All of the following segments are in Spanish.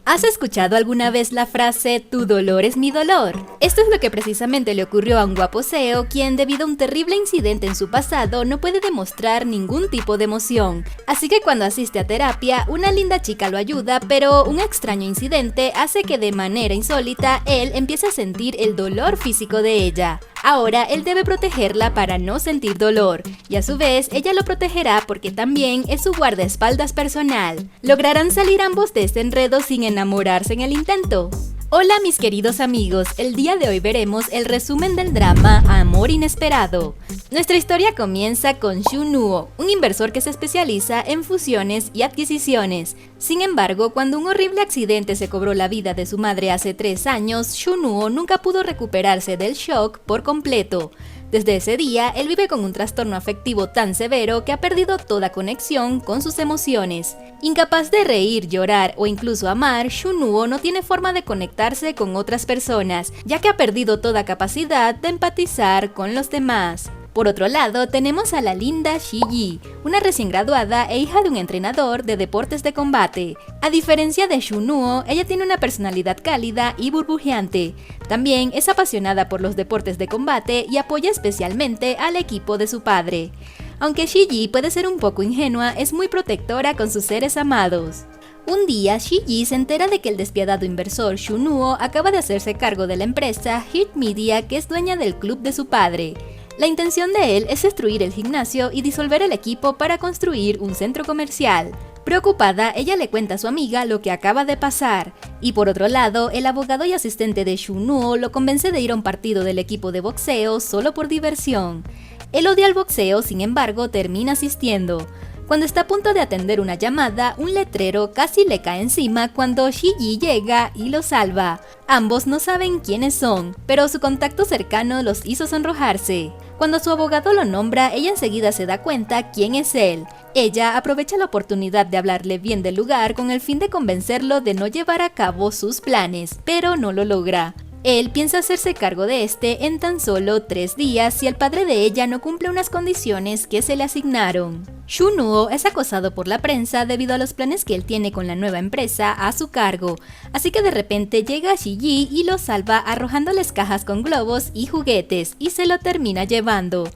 ¿Has escuchado alguna vez la frase "tu dolor es mi dolor"? Esto es lo que precisamente le ocurrió a un guapo CEO, quien debido a un terrible incidente en su pasado no puede demostrar ningún tipo de emoción. Así que cuando asiste a terapia, una linda chica lo ayuda, pero un extraño incidente hace que de manera insólita él empiece a sentir el dolor físico de ella. Ahora él debe protegerla para no sentir dolor, y a su vez ella lo protegerá porque también es su guardaespaldas personal. ¿Lograrán salir ambos de este enredo sin enamorarse en el intento? Hola mis queridos amigos, el día de hoy veremos el resumen del drama Amor Inesperado. Nuestra historia comienza con Shu-nuo, un inversor que se especializa en fusiones y adquisiciones. Sin embargo, cuando un horrible accidente se cobró la vida de su madre hace 3 años, Shu-nuo nunca pudo recuperarse del shock por completo. Desde ese día, él vive con un trastorno afectivo tan severo que ha perdido toda conexión con sus emociones. Incapaz de reír, llorar o incluso amar, Shu-nuo no tiene forma de conectarse con otras personas, ya que ha perdido toda capacidad de empatizar con los demás. Por otro lado, tenemos a la linda Shi-ji, una recién graduada e hija de un entrenador de deportes de combate. A diferencia de Shu-nuo, ella tiene una personalidad cálida y burbujeante. También es apasionada por los deportes de combate y apoya especialmente al equipo de su padre. Aunque Shi-ji puede ser un poco ingenua, es muy protectora con sus seres amados. Un día, Shi-ji se entera de que el despiadado inversor Shu-nuo acaba de hacerse cargo de la empresa Hit Media, que es dueña del club de su padre. La intención de él es destruir el gimnasio y disolver el equipo para construir un centro comercial. Preocupada, ella le cuenta a su amiga lo que acaba de pasar. Y por otro lado, el abogado y asistente de Shu-nuo lo convence de ir a un partido del equipo de boxeo solo por diversión. Él odia el boxeo, sin embargo, termina asistiendo. Cuando está a punto de atender una llamada, un letrero casi le cae encima cuando Shi-ji llega y lo salva. Ambos no saben quiénes son, pero su contacto cercano los hizo sonrojarse. Cuando su abogado lo nombra, ella enseguida se da cuenta quién es él. Ella aprovecha la oportunidad de hablarle bien del lugar con el fin de convencerlo de no llevar a cabo sus planes, pero no lo logra. Él piensa hacerse cargo de este en tan solo 3 días si el padre de ella no cumple unas condiciones que se le asignaron. Shu-nuo es acosado por la prensa debido a los planes que él tiene con la nueva empresa a su cargo, así que de repente llega Shi-ji y lo salva arrojándoles cajas con globos y juguetes y se lo termina llevando.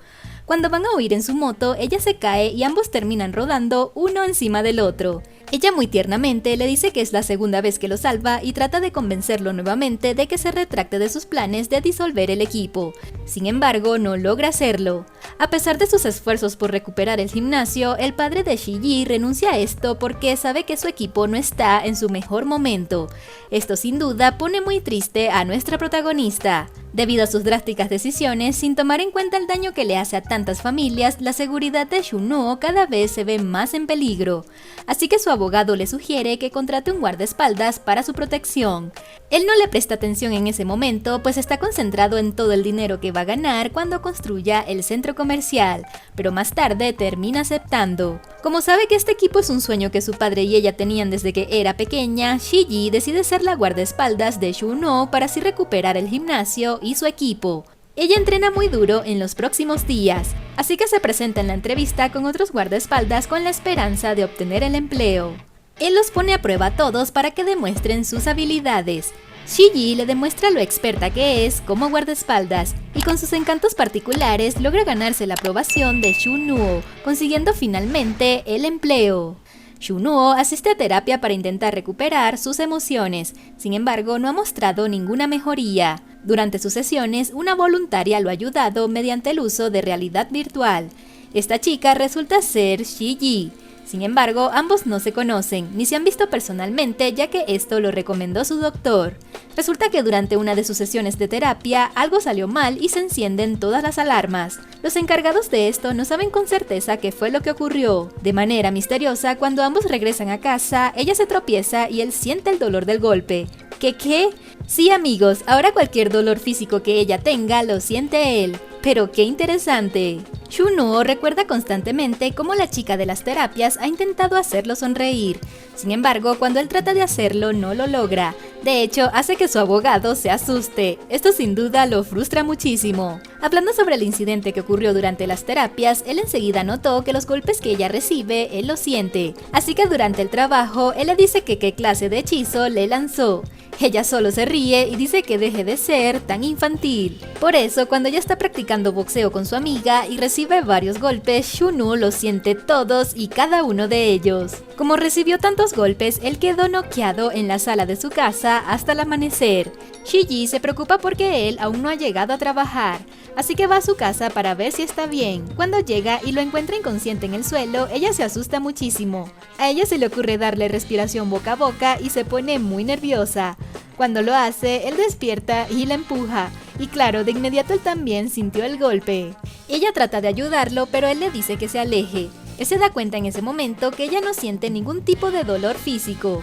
Cuando van a huir en su moto, ella se cae y ambos terminan rodando uno encima del otro. Ella muy tiernamente le dice que es la segunda vez que lo salva y trata de convencerlo nuevamente de que se retracte de sus planes de disolver el equipo. Sin embargo, no logra hacerlo. A pesar de sus esfuerzos por recuperar el gimnasio, el padre de Shi-ji renuncia a esto porque sabe que su equipo no está en su mejor momento. Esto sin duda pone muy triste a nuestra protagonista. Debido a sus drásticas decisiones, sin tomar en cuenta el daño que le hace a tantas familias, la seguridad de Shu-nuo cada vez se ve más en peligro. Así que su abogado le sugiere que contrate un guardaespaldas para su protección. Él no le presta atención en ese momento, pues está concentrado en todo el dinero que va a ganar cuando construya el centro comercial, pero más tarde termina aceptando. Como sabe que este equipo es un sueño que su padre y ella tenían desde que era pequeña, Shi-ji decide ser la guardaespaldas de Shu-nuo para así recuperar el gimnasio y su equipo. Ella entrena muy duro en los próximos días, así que se presenta en la entrevista con otros guardaespaldas con la esperanza de obtener el empleo. Él los pone a prueba a todos para que demuestren sus habilidades. Shi-ji le demuestra lo experta que es como guardaespaldas y con sus encantos particulares logra ganarse la aprobación de Shu-nuo, consiguiendo finalmente el empleo. Shu-nuo asiste a terapia para intentar recuperar sus emociones, sin embargo no ha mostrado ninguna mejoría. Durante sus sesiones, una voluntaria lo ha ayudado mediante el uso de realidad virtual. Esta chica resulta ser Shi-ji. Sin embargo, ambos no se conocen, ni se han visto personalmente, ya que esto lo recomendó su doctor. Resulta que durante una de sus sesiones de terapia, algo salió mal y se encienden todas las alarmas. Los encargados de esto no saben con certeza qué fue lo que ocurrió. De manera misteriosa, cuando ambos regresan a casa, ella se tropieza y él siente el dolor del golpe. ¿Qué? Sí amigos, ahora cualquier dolor físico que ella tenga lo siente él. Pero qué interesante. Shu-nuo recuerda constantemente cómo la chica de las terapias ha intentado hacerlo sonreír. Sin embargo, cuando él trata de hacerlo, no lo logra. De hecho, hace que su abogado se asuste. Esto sin duda lo frustra muchísimo. Hablando sobre el incidente que ocurrió durante las terapias, él enseguida notó que los golpes que ella recibe, él los siente. Así que durante el trabajo, él le dice que qué clase de hechizo le lanzó. Ella solo se ríe y dice que deje de ser tan infantil. Por eso, cuando ella está practicando boxeo con su amiga y recibe varios golpes, Shunwoo los siente todos y cada uno de ellos. Como recibió tantos golpes, él quedó noqueado en la sala de su casa hasta el amanecer. Shiji se preocupa porque él aún no ha llegado a trabajar, así que va a su casa para ver si está bien. Cuando llega y lo encuentra inconsciente en el suelo, ella se asusta muchísimo. A ella se le ocurre darle respiración boca a boca y se pone muy nerviosa. Cuando lo hace, él despierta y la empuja. Y claro, de inmediato él también sintió el golpe. Ella trata de ayudarlo, pero él le dice que se aleje. Él se da cuenta en ese momento que ella no siente ningún tipo de dolor físico.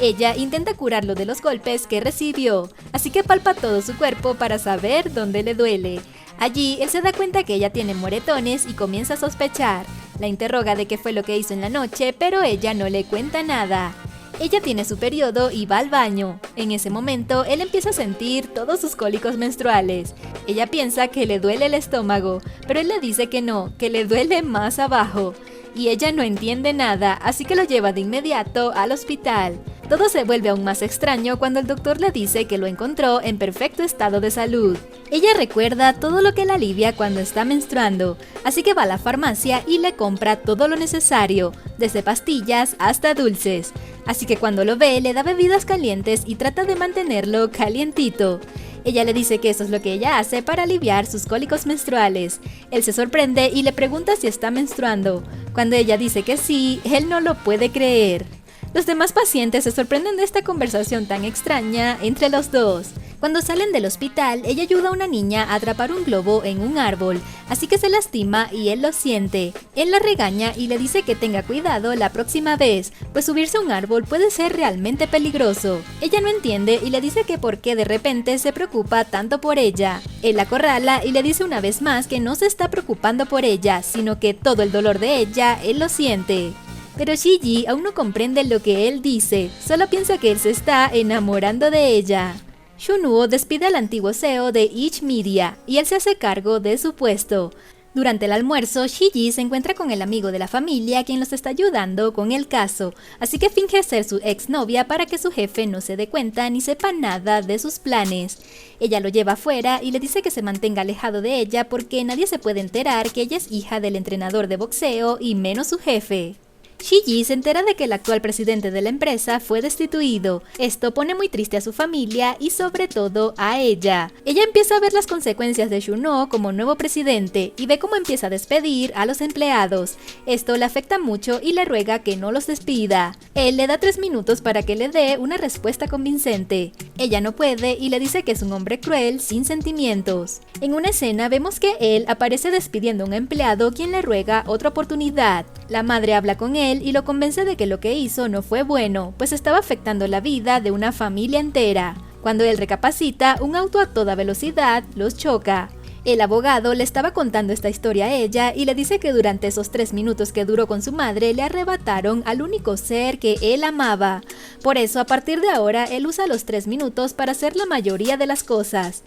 Ella intenta curarlo de los golpes que recibió, así que palpa todo su cuerpo para saber dónde le duele. Allí, él se da cuenta que ella tiene moretones y comienza a sospechar. La interroga de qué fue lo que hizo en la noche, pero ella no le cuenta nada. Ella tiene su periodo y va al baño. En ese momento, él empieza a sentir todos sus cólicos menstruales. Ella piensa que le duele el estómago, pero él le dice que no, que le duele más abajo. Y ella no entiende nada, así que lo lleva de inmediato al hospital. Todo se vuelve aún más extraño cuando el doctor le dice que lo encontró en perfecto estado de salud. Ella recuerda todo lo que la alivia cuando está menstruando, así que va a la farmacia y le compra todo lo necesario, desde pastillas hasta dulces. Así que cuando lo ve, le da bebidas calientes y trata de mantenerlo calientito. Ella le dice que eso es lo que ella hace para aliviar sus cólicos menstruales. Él se sorprende y le pregunta si está menstruando. Cuando ella dice que sí, él no lo puede creer. Los demás pacientes se sorprenden de esta conversación tan extraña entre los dos. Cuando salen del hospital, ella ayuda a una niña a atrapar un globo en un árbol, así que se lastima y él lo siente. Él la regaña y le dice que tenga cuidado la próxima vez, pues subirse a un árbol puede ser realmente peligroso. Ella no entiende y le dice que por qué de repente se preocupa tanto por ella. Él la acorrala y le dice una vez más que no se está preocupando por ella, sino que todo el dolor de ella, él lo siente. Pero Shiji aún no comprende lo que él dice, solo piensa que él se está enamorando de ella. Shunwoo despide al antiguo CEO de Itch Media y él se hace cargo de su puesto. Durante el almuerzo, Shiji se encuentra con el amigo de la familia quien los está ayudando con el caso, así que finge ser su exnovia para que su jefe no se dé cuenta ni sepa nada de sus planes. Ella lo lleva afuera y le dice que se mantenga alejado de ella porque nadie se puede enterar que ella es hija del entrenador de boxeo y menos su jefe. Shiji se entera de que el actual presidente de la empresa fue destituido. Esto pone muy triste a su familia y sobre todo a ella. Ella empieza a ver las consecuencias de Shunwoo como nuevo presidente y ve cómo empieza a despedir a los empleados. Esto le afecta mucho y le ruega que no los despida. Él le da 3 minutos para que le dé una respuesta convincente. Ella no puede y le dice que es un hombre cruel sin sentimientos. En una escena vemos que él aparece despidiendo a un empleado quien le ruega otra oportunidad. La madre habla con él y lo convence de que lo que hizo no fue bueno, pues estaba afectando la vida de una familia entera. Cuando él recapacita, un auto a toda velocidad los choca. El abogado le estaba contando esta historia a ella y le dice que durante esos 3 minutos que duró con su madre le arrebataron al único ser que él amaba. Por eso, a partir de ahora, él usa los 3 minutos para hacer la mayoría de las cosas.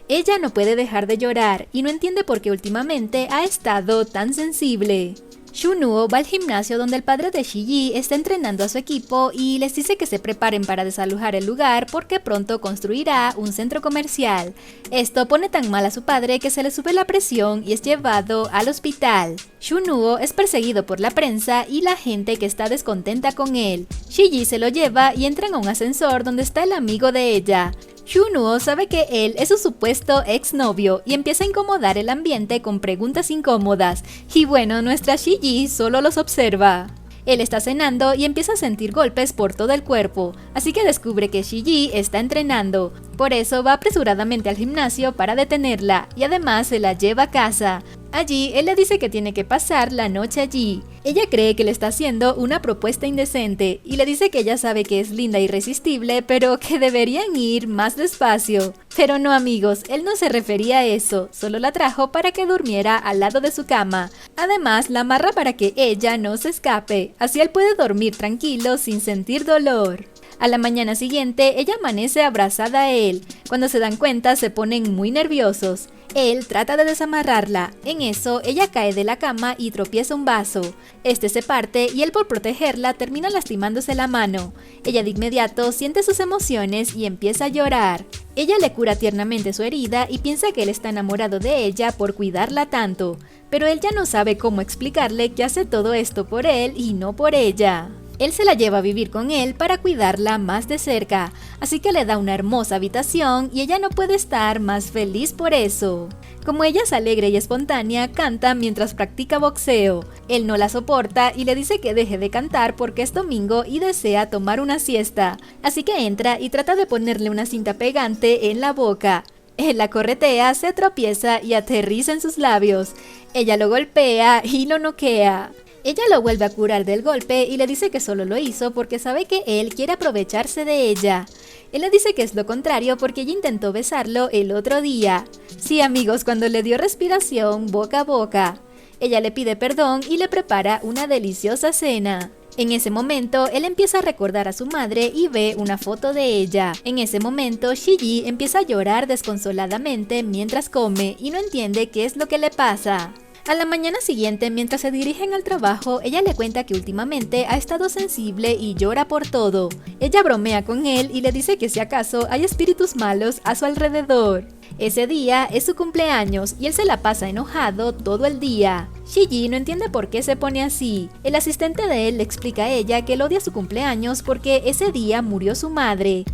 Ella no puede dejar de llorar y no entiende por qué últimamente ha estado tan sensible. Shunwoo va al gimnasio donde el padre de Shiji está entrenando a su equipo y les dice que se preparen para desalojar el lugar porque pronto construirá un centro comercial. Esto pone tan mal a su padre que se le sube la presión y es llevado al hospital. Shunwoo es perseguido por la prensa y la gente que está descontenta con él. Shiji se lo lleva y entran a un ascensor donde está el amigo de ella. Shunwoo sabe que él es su supuesto exnovio y empieza a incomodar el ambiente con preguntas incómodas. Y bueno, nuestra Shiji solo los observa. Él está cenando y empieza a sentir golpes por todo el cuerpo, así que descubre que Shiji está entrenando. Por eso va apresuradamente al gimnasio para detenerla y además se la lleva a casa. Allí, él le dice que tiene que pasar la noche allí. Ella cree que le está haciendo una propuesta indecente y le dice que ella sabe que es linda e irresistible, pero que deberían ir más despacio. Pero no, amigos, él no se refería a eso, solo la trajo para que durmiera al lado de su cama. Además, la amarra para que ella no se escape, así él puede dormir tranquilo sin sentir dolor. A la mañana siguiente, ella amanece abrazada a él. Cuando se dan cuenta, se ponen muy nerviosos. Él trata de desamarrarla. En eso, ella cae de la cama y tropieza un vaso. Este se parte y él, por protegerla, termina lastimándose la mano. Ella de inmediato siente sus emociones y empieza a llorar. Ella le cura tiernamente su herida y piensa que él está enamorado de ella por cuidarla tanto, pero él ya no sabe cómo explicarle que hace todo esto por él y no por ella. Él se la lleva a vivir con él para cuidarla más de cerca, así que le da una hermosa habitación y ella no puede estar más feliz por eso. Como ella es alegre y espontánea, canta mientras practica boxeo. Él no la soporta y le dice que deje de cantar porque es domingo y desea tomar una siesta, así que entra y trata de ponerle una cinta pegante en la boca. Él la corretea, se tropieza y aterriza en sus labios. Ella lo golpea y lo noquea. Ella lo vuelve a curar del golpe y le dice que solo lo hizo porque sabe que él quiere aprovecharse de ella. Él le dice que es lo contrario porque ella intentó besarlo el otro día. Sí, amigos, cuando le dio respiración boca a boca. Ella le pide perdón y le prepara una deliciosa cena. En ese momento, él empieza a recordar a su madre y ve una foto de ella. En ese momento, Shiji empieza a llorar desconsoladamente mientras come y no entiende qué es lo que le pasa. A la mañana siguiente, mientras se dirigen al trabajo, ella le cuenta que últimamente ha estado sensible y llora por todo. Ella bromea con él y le dice que si acaso hay espíritus malos a su alrededor. Ese día es su cumpleaños y él se la pasa enojado todo el día. Shiji no entiende por qué se pone así. El asistente de él le explica a ella que él odia su cumpleaños porque ese día murió su madre.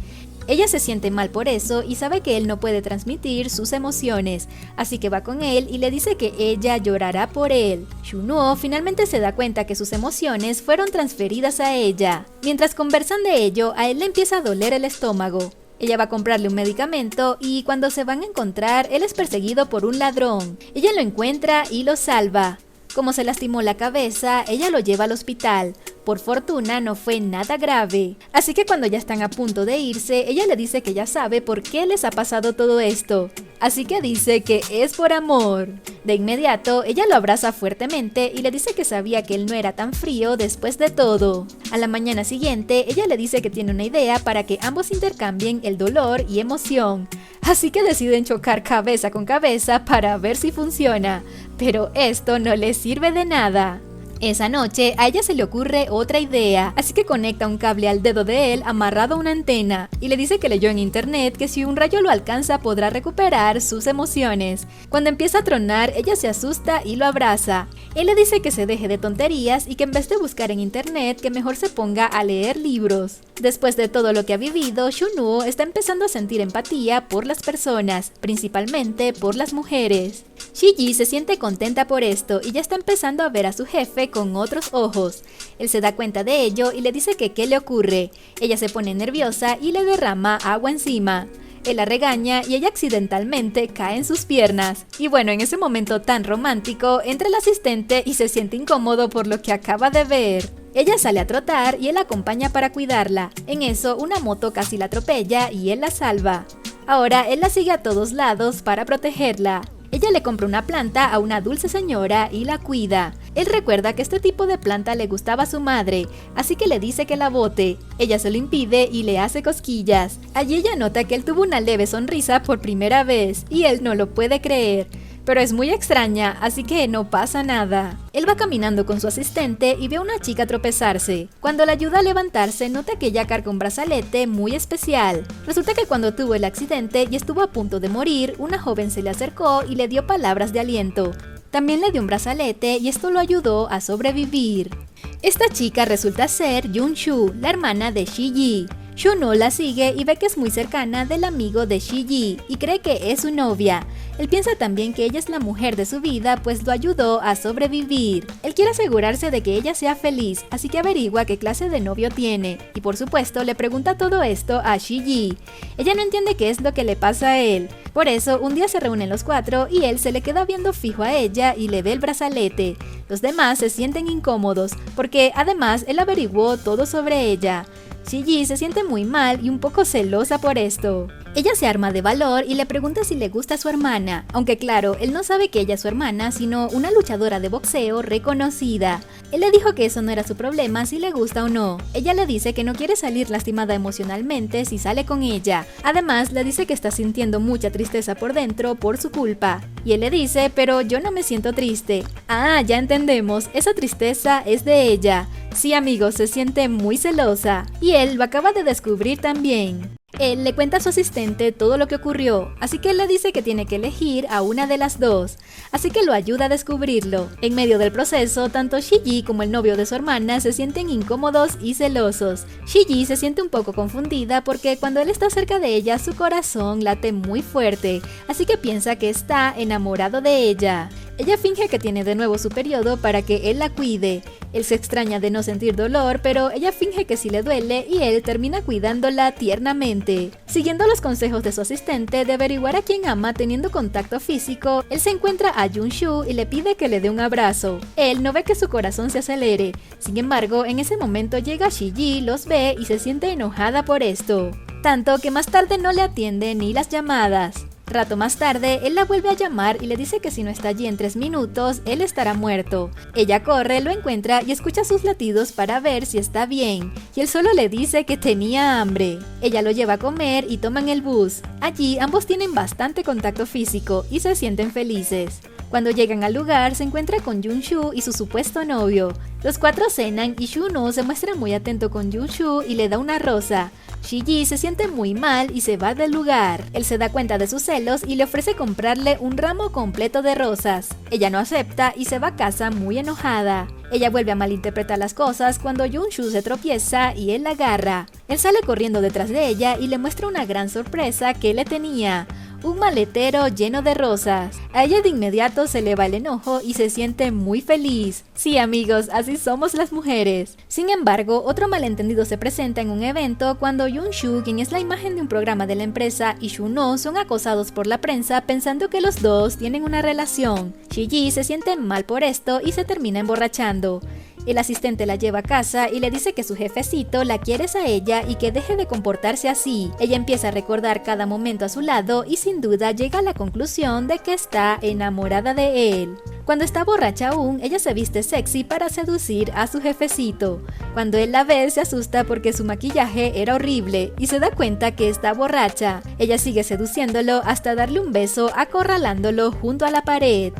Ella se siente mal por eso y sabe que él no puede transmitir sus emociones, así que va con él y le dice que ella llorará por él. Shunuo finalmente se da cuenta que sus emociones fueron transferidas a ella. Mientras conversan de ello, a él le empieza a doler el estómago. Ella va a comprarle un medicamento y cuando se van a encontrar, él es perseguido por un ladrón. Ella lo encuentra y lo salva. Como se lastimó la cabeza, ella lo lleva al hospital. Por fortuna no fue nada grave. Así que cuando ya están a punto de irse, ella le dice que ya sabe por qué les ha pasado todo esto. Así que dice que es por amor. De inmediato, ella lo abraza fuertemente y le dice que sabía que él no era tan frío después de todo. A la mañana siguiente, ella le dice que tiene una idea para que ambos intercambien el dolor y emoción. Así que deciden chocar cabeza con cabeza para ver si funciona. Pero esto no le sirve de nada. Esa noche a ella se le ocurre otra idea, así que conecta un cable al dedo de él amarrado a una antena y le dice que leyó en internet que si un rayo lo alcanza podrá recuperar sus emociones. Cuando empieza a tronar, ella se asusta y lo abraza. Él le dice que se deje de tonterías y que en vez de buscar en internet que mejor se ponga a leer libros. Después de todo lo que ha vivido, Shunuo está empezando a sentir empatía por las personas, principalmente por las mujeres. Shiji se siente contenta por esto y ya está empezando a ver a su jefe con otros ojos. Él se da cuenta de ello y le dice que qué le ocurre. Ella se pone nerviosa y le derrama agua encima. Él la regaña y ella accidentalmente cae en sus piernas. Y bueno, en ese momento tan romántico, entra el asistente y se siente incómodo por lo que acaba de ver. Ella sale a trotar y él la acompaña para cuidarla. En eso, una moto casi la atropella y él la salva. Ahora, él la sigue a todos lados para protegerla. Ella le compra una planta a una dulce señora y la cuida. Él recuerda que este tipo de planta le gustaba a su madre, así que le dice que la bote. Ella se lo impide y le hace cosquillas. Allí ella nota que él tuvo una leve sonrisa por primera vez y él no lo puede creer. Pero es muy extraña, así que no pasa nada. Él va caminando con su asistente y ve a una chica tropezarse. Cuando la ayuda a levantarse, nota que ella carga un brazalete muy especial. Resulta que cuando tuvo el accidente y estuvo a punto de morir, una joven se le acercó y le dio palabras de aliento. También le dio un brazalete y esto lo ayudó a sobrevivir. Esta chica resulta ser Yunshu, la hermana de Shiji. Shunuo la sigue y ve que es muy cercana del amigo de Shiji y cree que es su novia. Él piensa también que ella es la mujer de su vida, pues lo ayudó a sobrevivir. Él quiere asegurarse de que ella sea feliz, así que averigua qué clase de novio tiene. Y por supuesto le pregunta todo esto a Shiji. Ella no entiende qué es lo que le pasa a él. Por eso un día se reúnen los cuatro y él se le queda viendo fijo a ella y le ve el brazalete. Los demás se sienten incómodos, porque además él averiguó todo sobre ella. Shiji se siente muy mal y un poco celosa por esto. Ella se arma de valor y le pregunta si le gusta a su hermana, aunque claro, él no sabe que ella es su hermana, sino una luchadora de boxeo reconocida. Él le dijo que eso no era su problema si le gusta o no. Ella le dice que no quiere salir lastimada emocionalmente si sale con ella. Además, le dice que está sintiendo mucha tristeza por dentro por su culpa. Y él le dice, pero yo no me siento triste. Ah, ya entendemos, esa tristeza es de ella. Sí, amigos, se siente muy celosa. Y él lo acaba de descubrir también. Él le cuenta a su asistente todo lo que ocurrió, así que él le dice que tiene que elegir a una de las dos, así que lo ayuda a descubrirlo. En medio del proceso, tanto Shiji como el novio de su hermana se sienten incómodos y celosos. Shiji se siente un poco confundida porque cuando él está cerca de ella, su corazón late muy fuerte, así que piensa que está enamorado de ella. Ella finge que tiene de nuevo su periodo para que él la cuide. Él se extraña de no sentir dolor, pero ella finge que sí le duele y él termina cuidándola tiernamente. Siguiendo los consejos de su asistente de averiguar a quién ama teniendo contacto físico, él se encuentra a Junshu y le pide que le dé un abrazo. Él no ve que su corazón se acelere. Sin embargo, en ese momento llega Shiji, los ve y se siente enojada por esto. Tanto que más tarde no le atiende ni las llamadas. Rato más tarde, él la vuelve a llamar y le dice que si no está allí en 3 minutos, él estará muerto. Ella corre, lo encuentra y escucha sus latidos para ver si está bien, y él solo le dice que tenía hambre. Ella lo lleva a comer y toman el bus. Allí ambos tienen bastante contacto físico y se sienten felices. Cuando llegan al lugar, se encuentra con Junshu y su supuesto novio. Los 4 cenan y Shuno se muestra muy atento con Junshu y le da una rosa. Shiji se siente muy mal y se va del lugar. Él se da cuenta de sus celos y le ofrece comprarle un ramo completo de rosas. Ella no acepta y se va a casa muy enojada. Ella vuelve a malinterpretar las cosas cuando Junshu se tropieza y él la agarra. Él sale corriendo detrás de ella y le muestra una gran sorpresa que le tenía. Un maletero lleno de rosas. A ella de inmediato se le va el enojo y se siente muy feliz. Sí, amigos, así somos las mujeres. Sin embargo, otro malentendido se presenta en un evento cuando Junshu, quien es la imagen de un programa de la empresa, y Shuno son acosados por la prensa pensando que los dos tienen una relación. Shiji se siente mal por esto y se termina emborrachando. El asistente la lleva a casa y le dice que su jefecito la quiere a ella y que deje de comportarse así. Ella empieza a recordar cada momento a su lado y sin duda llega a la conclusión de que está enamorada de él. Cuando está borracha aún, ella se viste sexy para seducir a su jefecito. Cuando él la ve, se asusta porque su maquillaje era horrible y se da cuenta que está borracha. Ella sigue seduciéndolo hasta darle un beso acorralándolo junto a la pared.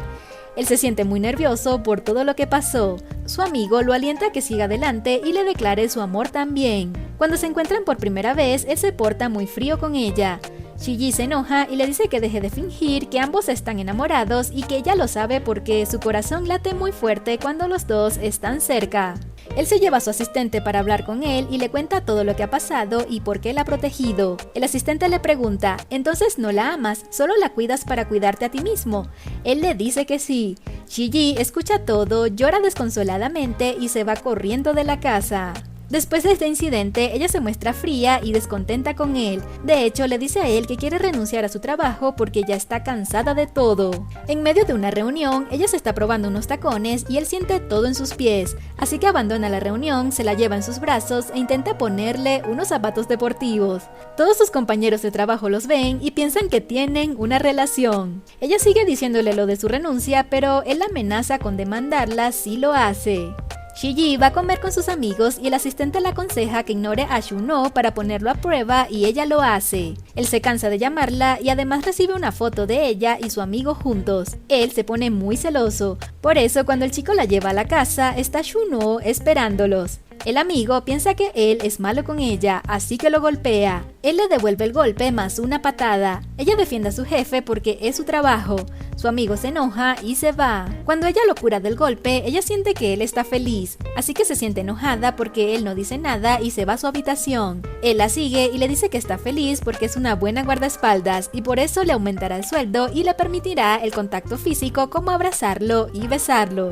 Él se siente muy nervioso por todo lo que pasó. Su amigo lo alienta a que siga adelante y le declare su amor también. Cuando se encuentran por primera vez, él se porta muy frío con ella. Shiji se enoja y le dice que deje de fingir que ambos están enamorados y que ella lo sabe porque su corazón late muy fuerte cuando los dos están cerca. Él se lleva a su asistente para hablar con él y le cuenta todo lo que ha pasado y por qué la ha protegido. El asistente le pregunta, ¿entonces no la amas? ¿Solo la cuidas para cuidarte a ti mismo? Él le dice que sí. Shiji escucha todo, llora desconsoladamente y se va corriendo de la casa. Después de este incidente, ella se muestra fría y descontenta con él. De hecho, le dice a él que quiere renunciar a su trabajo porque ya está cansada de todo. En medio de una reunión, ella se está probando unos tacones y él siente todo en sus pies, así que abandona la reunión, se la lleva en sus brazos e intenta ponerle unos zapatos deportivos. Todos sus compañeros de trabajo los ven y piensan que tienen una relación. Ella sigue diciéndole lo de su renuncia, pero él la amenaza con demandarla si lo hace. Shiji va a comer con sus amigos y el asistente le aconseja que ignore a Shuno para ponerlo a prueba y ella lo hace. Él se cansa de llamarla y además recibe una foto de ella y su amigo juntos. Él se pone muy celoso. Por eso cuando el chico la lleva a la casa, está Shuno esperándolos. El amigo piensa que él es malo con ella, así que lo golpea. Él le devuelve el golpe más una patada. Ella defiende a su jefe porque es su trabajo. Su amigo se enoja y se va. Cuando ella lo cura del golpe, ella siente que él está feliz, así que se siente enojada porque él no dice nada y se va a su habitación. Él la sigue y le dice que está feliz porque es una buena guardaespaldas y por eso le aumentará el sueldo y le permitirá el contacto físico como abrazarlo y besarlo.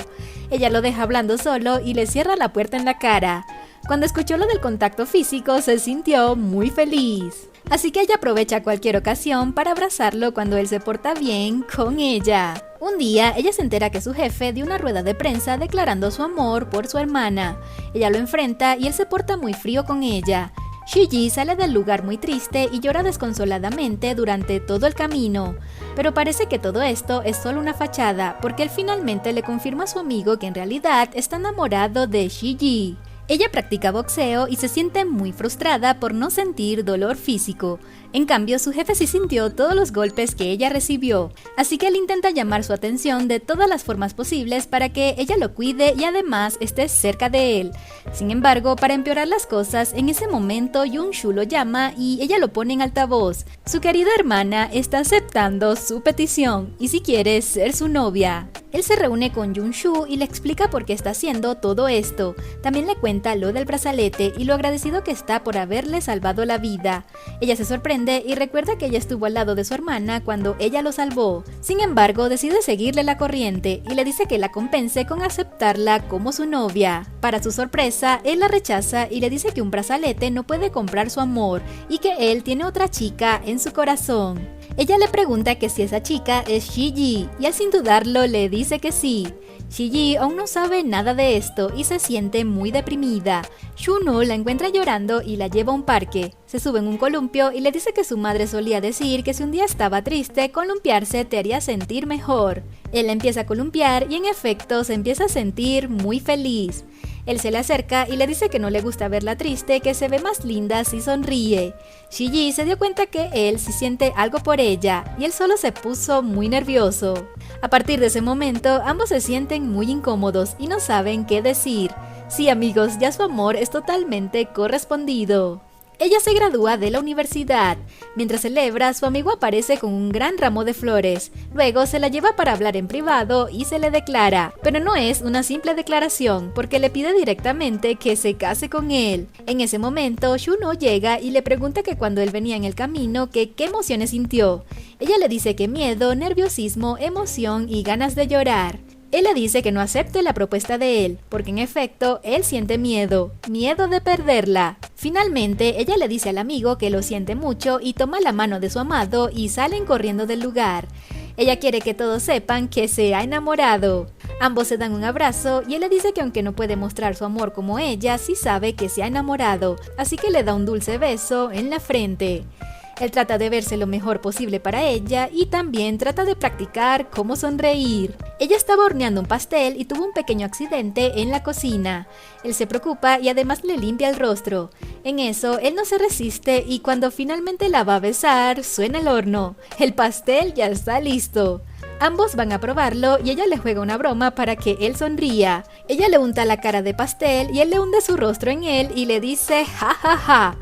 Ella lo deja hablando solo y le cierra la puerta en la cara. Cuando escuchó lo del contacto físico, se sintió muy feliz. Así que ella aprovecha cualquier ocasión para abrazarlo cuando él se porta bien con ella. Un día, ella se entera que su jefe dio una rueda de prensa declarando su amor por su hermana. Ella lo enfrenta y él se porta muy frío con ella. Shiji sale del lugar muy triste y llora desconsoladamente durante todo el camino, pero parece que todo esto es solo una fachada, porque él finalmente le confirma a su amigo que en realidad está enamorado de Shiji. Ella practica boxeo y se siente muy frustrada por no sentir dolor físico. En cambio, su jefe sí sintió todos los golpes que ella recibió, así que él intenta llamar su atención de todas las formas posibles para que ella lo cuide y además esté cerca de él. Sin embargo, para empeorar las cosas, en ese momento Yunshu lo llama y ella lo pone en altavoz. Su querida hermana está aceptando su petición y si quiere ser su novia. Él se reúne con Yunshu y le explica por qué está haciendo todo esto. También le cuenta lo del brazalete y lo agradecido que está por haberle salvado la vida. Ella se sorprende y recuerda que ella estuvo al lado de su hermana cuando ella lo salvó. Sin embargo, decide seguirle la corriente y le dice que la compense con aceptarla como su novia. Para su sorpresa, él la rechaza y le dice que un brazalete no puede comprar su amor y que él tiene otra chica en su corazón. Ella le pregunta que si esa chica es Shiji y él sin dudarlo le dice que sí. Shiji aún no sabe nada de esto y se siente muy deprimida. Shunoo la encuentra llorando y la lleva a un parque. Se sube en un columpio y le dice que su madre solía decir que si un día estaba triste, columpiarse te haría sentir mejor. Él la empieza a columpiar y en efecto se empieza a sentir muy feliz. Él se le acerca y le dice que no le gusta verla triste, que se ve más linda si sonríe. Shiji se dio cuenta que él sí siente algo por ella y él solo se puso muy nervioso. A partir de ese momento, ambos se sienten muy incómodos y no saben qué decir. Sí, amigos, ya su amor es totalmente correspondido. Ella se gradúa de la universidad. Mientras celebra, su amigo aparece con un gran ramo de flores. Luego se la lleva para hablar en privado y se le declara. Pero no es una simple declaración, porque le pide directamente que se case con él. En ese momento, Shunoo llega y le pregunta que cuando él venía en el camino, que qué emociones sintió. Ella le dice que miedo, nerviosismo, emoción y ganas de llorar. Él le dice que no acepte la propuesta de él, porque en efecto, él siente miedo de perderla. Finalmente, ella le dice al amigo que lo siente mucho y toma la mano de su amado y salen corriendo del lugar. Ella quiere que todos sepan que se ha enamorado. Ambos se dan un abrazo y él le dice que aunque no puede mostrar su amor como ella, sí sabe que se ha enamorado, así que le da un dulce beso en la frente. Él trata de verse lo mejor posible para ella y también trata de practicar cómo sonreír. Ella estaba horneando un pastel y tuvo un pequeño accidente en la cocina. Él se preocupa y además le limpia el rostro. En eso, él no se resiste y cuando finalmente la va a besar, suena el horno. El pastel ya está listo. Ambos van a probarlo y ella le juega una broma para que él sonría. Ella le unta la cara de pastel y él le hunde su rostro en él y le dice ja ja ja.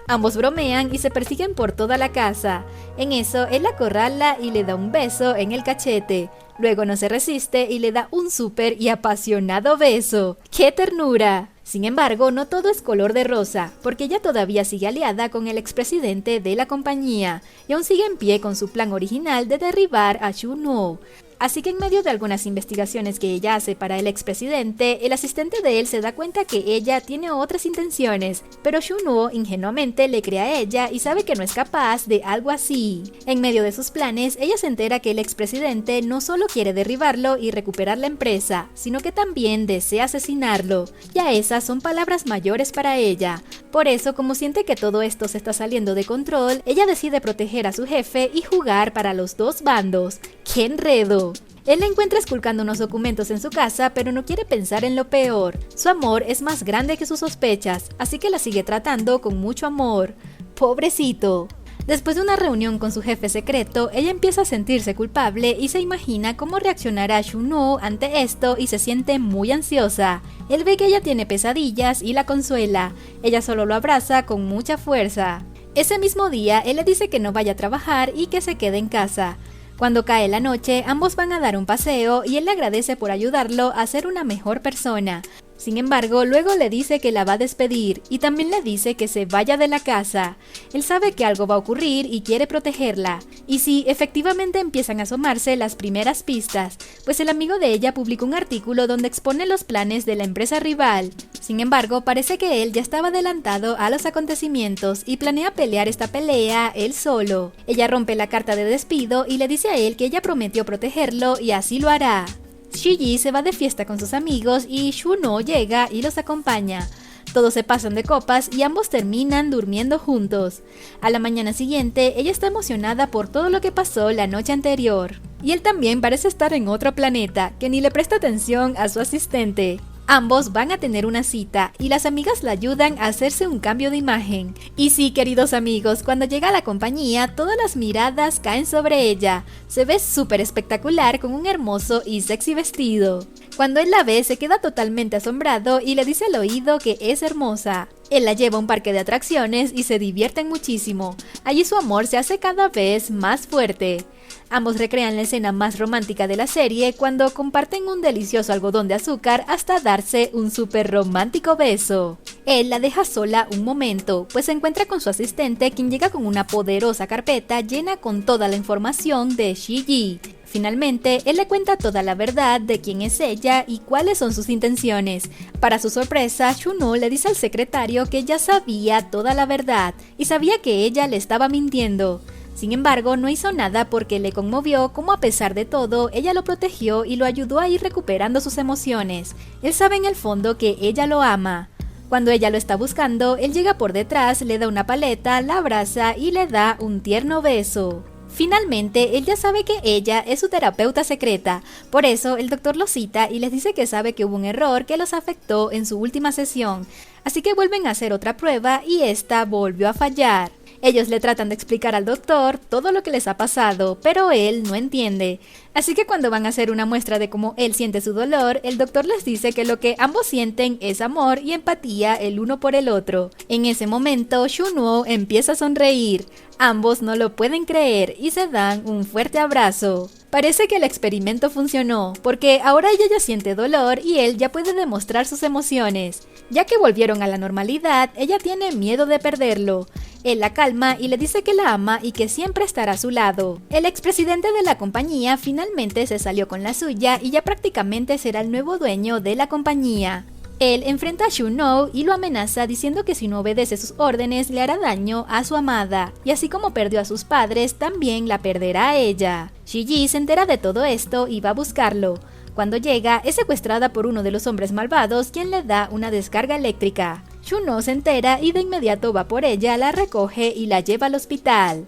Ambos bromean y se persiguen por toda la casa. En eso, él la acorrala y le da un beso en el cachete. Luego no se resiste y le da un súper y apasionado beso. ¡Qué ternura! Sin embargo, no todo es color de rosa, porque ella todavía sigue aliada con el expresidente de la compañía y aún sigue en pie con su plan original de derribar a Shunoo. Así que en medio de algunas investigaciones que ella hace para el expresidente, el asistente de él se da cuenta que ella tiene otras intenciones, pero Shunoo ingenuamente le cree a ella y sabe que no es capaz de algo así. En medio de sus planes, ella se entera que el expresidente no solo quiere derribarlo y recuperar la empresa, sino que también desea asesinarlo. Ya esas son palabras mayores para ella. Por eso, como siente que todo esto se está saliendo de control, ella decide proteger a su jefe y jugar para los dos bandos. ¡Qué enredo! Él la encuentra esculcando unos documentos en su casa, pero no quiere pensar en lo peor. Su amor es más grande que sus sospechas, así que la sigue tratando con mucho amor. ¡Pobrecito! Después de una reunión con su jefe secreto, ella empieza a sentirse culpable y se imagina cómo reaccionará Shunoo ante esto y se siente muy ansiosa. Él ve que ella tiene pesadillas y la consuela. Ella solo lo abraza con mucha fuerza. Ese mismo día, él le dice que no vaya a trabajar y que se quede en casa. Cuando cae la noche, ambos van a dar un paseo y él le agradece por ayudarlo a ser una mejor persona. Sin embargo, luego le dice que la va a despedir y también le dice que se vaya de la casa. Él sabe que algo va a ocurrir y quiere protegerla. Y sí, efectivamente empiezan a asomarse las primeras pistas, pues el amigo de ella publicó un artículo donde expone los planes de la empresa rival. Sin embargo, parece que él ya estaba adelantado a los acontecimientos y planea pelear esta pelea él solo. Ella rompe la carta de despido y le dice a él que ella prometió protegerlo y así lo hará. Shiji se va de fiesta con sus amigos y Shunoo llega y los acompaña. Todos se pasan de copas y ambos terminan durmiendo juntos. A la mañana siguiente, ella está emocionada por todo lo que pasó la noche anterior. Y él también parece estar en otro planeta, que ni le presta atención a su asistente. Ambos van a tener una cita y las amigas la ayudan a hacerse un cambio de imagen. Y sí, queridos amigos, cuando llega a la compañía, todas las miradas caen sobre ella. Se ve súper espectacular con un hermoso y sexy vestido. Cuando él la ve, se queda totalmente asombrado y le dice al oído que es hermosa. Él la lleva a un parque de atracciones y se divierten muchísimo. Allí su amor se hace cada vez más fuerte. Ambos recrean la escena más romántica de la serie cuando comparten un delicioso algodón de azúcar hasta darse un súper romántico beso. Él la deja sola un momento, pues se encuentra con su asistente, quien llega con una poderosa carpeta llena con toda la información de Shiji. Finalmente, él le cuenta toda la verdad de quién es ella y cuáles son sus intenciones. Para su sorpresa, Shunoo le dice al secretario que ya sabía toda la verdad y sabía que ella le estaba mintiendo. Sin embargo, no hizo nada porque le conmovió cómo a pesar de todo, ella lo protegió y lo ayudó a ir recuperando sus emociones. Él sabe en el fondo que ella lo ama. Cuando ella lo está buscando, él llega por detrás, le da una paleta, la abraza y le da un tierno beso. Finalmente, él ya sabe que ella es su terapeuta secreta, por eso el doctor los cita y les dice que sabe que hubo un error que los afectó en su última sesión, así que vuelven a hacer otra prueba y esta volvió a fallar. Ellos le tratan de explicar al doctor todo lo que les ha pasado, pero él no entiende. Así que cuando van a hacer una muestra de cómo él siente su dolor, el doctor les dice que lo que ambos sienten es amor y empatía el uno por el otro. En ese momento, Shunoo empieza a sonreír. Ambos no lo pueden creer y se dan un fuerte abrazo. Parece que el experimento funcionó, porque ahora ella ya siente dolor y él ya puede demostrar sus emociones. Ya que volvieron a la normalidad, ella tiene miedo de perderlo. Él la calma y le dice que la ama y que siempre estará a su lado. El expresidente de la compañía finalmente se salió con la suya y ya prácticamente será el nuevo dueño de la compañía. Él enfrenta a Shunoo y lo amenaza diciendo que si no obedece sus órdenes le hará daño a su amada, y así como perdió a sus padres, también la perderá a ella. Shiji se entera de todo esto y va a buscarlo. Cuando llega, es secuestrada por uno de los hombres malvados, quien le da una descarga eléctrica. Shunoo se entera y de inmediato va por ella, la recoge y la lleva al hospital.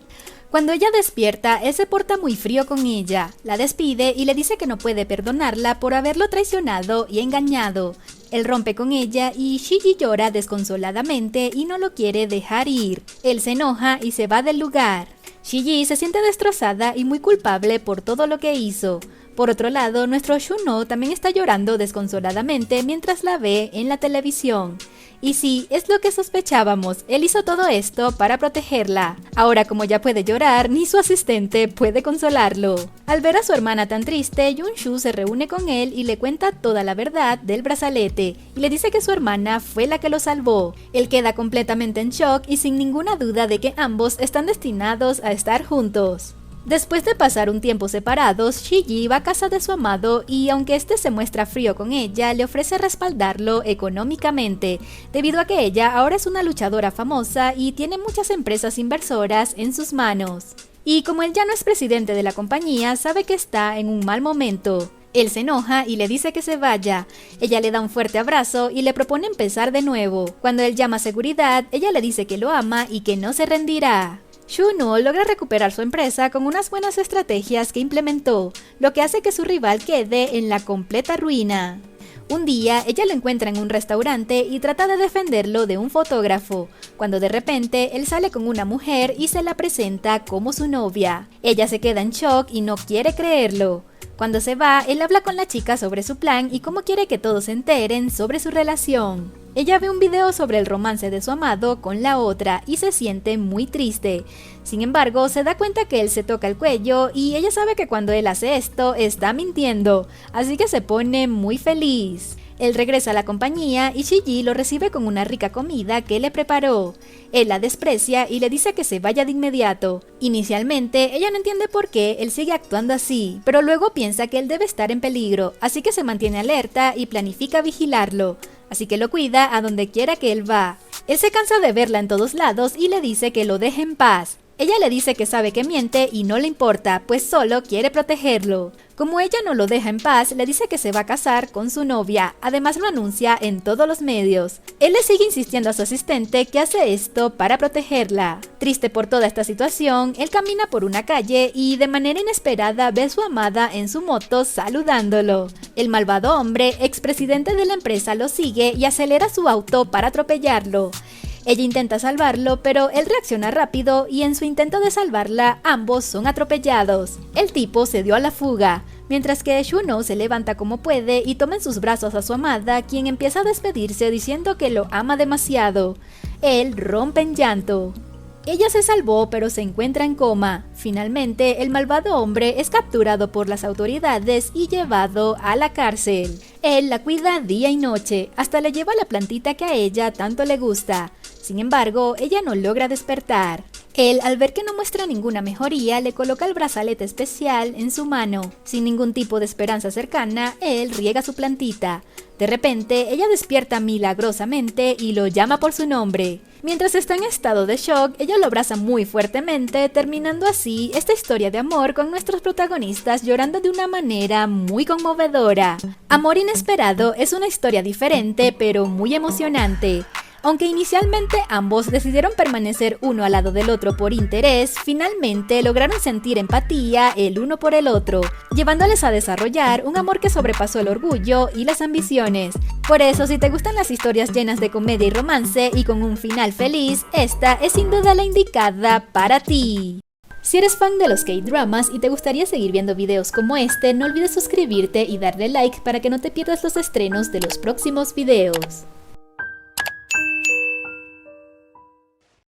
Cuando ella despierta, él se porta muy frío con ella, la despide y le dice que no puede perdonarla por haberlo traicionado y engañado. Él rompe con ella y Shiji llora desconsoladamente y no lo quiere dejar ir. Él se enoja y se va del lugar. Shiji se siente destrozada y muy culpable por todo lo que hizo. Por otro lado, nuestro Shunoo también está llorando desconsoladamente mientras la ve en la televisión. Y sí, es lo que sospechábamos, él hizo todo esto para protegerla. Ahora como ya puede llorar, ni su asistente puede consolarlo. Al ver a su hermana tan triste, Yunshu se reúne con él y le cuenta toda la verdad del brazalete, y le dice que su hermana fue la que lo salvó. Él queda completamente en shock y sin ninguna duda de que ambos están destinados a estar juntos. Después de pasar un tiempo separados, Shiji va a casa de su amado y aunque este se muestra frío con ella, le ofrece respaldarlo económicamente, debido a que ella ahora es una luchadora famosa y tiene muchas empresas inversoras en sus manos. Y como él ya no es presidente de la compañía, sabe que está en un mal momento. Él se enoja y le dice que se vaya. Ella le da un fuerte abrazo y le propone empezar de nuevo. Cuando él llama a seguridad, ella le dice que lo ama y que no se rendirá. Shunoo logra recuperar su empresa con unas buenas estrategias que implementó, lo que hace que su rival quede en la completa ruina. Un día, ella lo encuentra en un restaurante y trata de defenderlo de un fotógrafo, cuando de repente él sale con una mujer y se la presenta como su novia. Ella se queda en shock y no quiere creerlo. Cuando se va, él habla con la chica sobre su plan y cómo quiere que todos se enteren sobre su relación. Ella ve un video sobre el romance de su amado con la otra y se siente muy triste. Sin embargo, se da cuenta que él se toca el cuello y ella sabe que cuando él hace esto está mintiendo, así que se pone muy feliz. Él regresa a la compañía y Shiji lo recibe con una rica comida que le preparó. Él la desprecia y le dice que se vaya de inmediato. Inicialmente, ella no entiende por qué él sigue actuando así, pero luego piensa que él debe estar en peligro, así que se mantiene alerta y planifica vigilarlo. Así que lo cuida a donde quiera que él va. Él se cansa de verla en todos lados y le dice que lo deje en paz. Ella le dice que sabe que miente y no le importa, pues solo quiere protegerlo. Como ella no lo deja en paz, le dice que se va a casar con su novia, además lo anuncia en todos los medios. Él le sigue insistiendo a su asistente que hace esto para protegerla. Triste por toda esta situación, él camina por una calle y de manera inesperada ve a su amada en su moto saludándolo. El malvado hombre, expresidente de la empresa, lo sigue y acelera su auto para atropellarlo. Ella intenta salvarlo, pero él reacciona rápido y en su intento de salvarla, ambos son atropellados. El tipo se dio a la fuga, mientras que Shuno se levanta como puede y toma en sus brazos a su amada, quien empieza a despedirse diciendo que lo ama demasiado. Él rompe en llanto. Ella se salvó, pero se encuentra en coma. Finalmente, el malvado hombre es capturado por las autoridades y llevado a la cárcel. Él la cuida día y noche, hasta le lleva la plantita que a ella tanto le gusta. Sin embargo, ella no logra despertar. Él, al ver que no muestra ninguna mejoría, le coloca el brazalete especial en su mano. Sin ningún tipo de esperanza cercana, él riega su plantita. De repente, ella despierta milagrosamente y lo llama por su nombre. Mientras está en estado de shock, ella lo abraza muy fuertemente, terminando así esta historia de amor con nuestros protagonistas llorando de una manera muy conmovedora. Amor Inesperado es una historia diferente, pero muy emocionante. Aunque inicialmente ambos decidieron permanecer uno al lado del otro por interés, finalmente lograron sentir empatía el uno por el otro, llevándoles a desarrollar un amor que sobrepasó el orgullo y las ambiciones. Por eso, si te gustan las historias llenas de comedia y romance y con un final feliz, esta es sin duda la indicada para ti. Si eres fan de los K-dramas y te gustaría seguir viendo videos como este, no olvides suscribirte y darle like para que no te pierdas los estrenos de los próximos videos.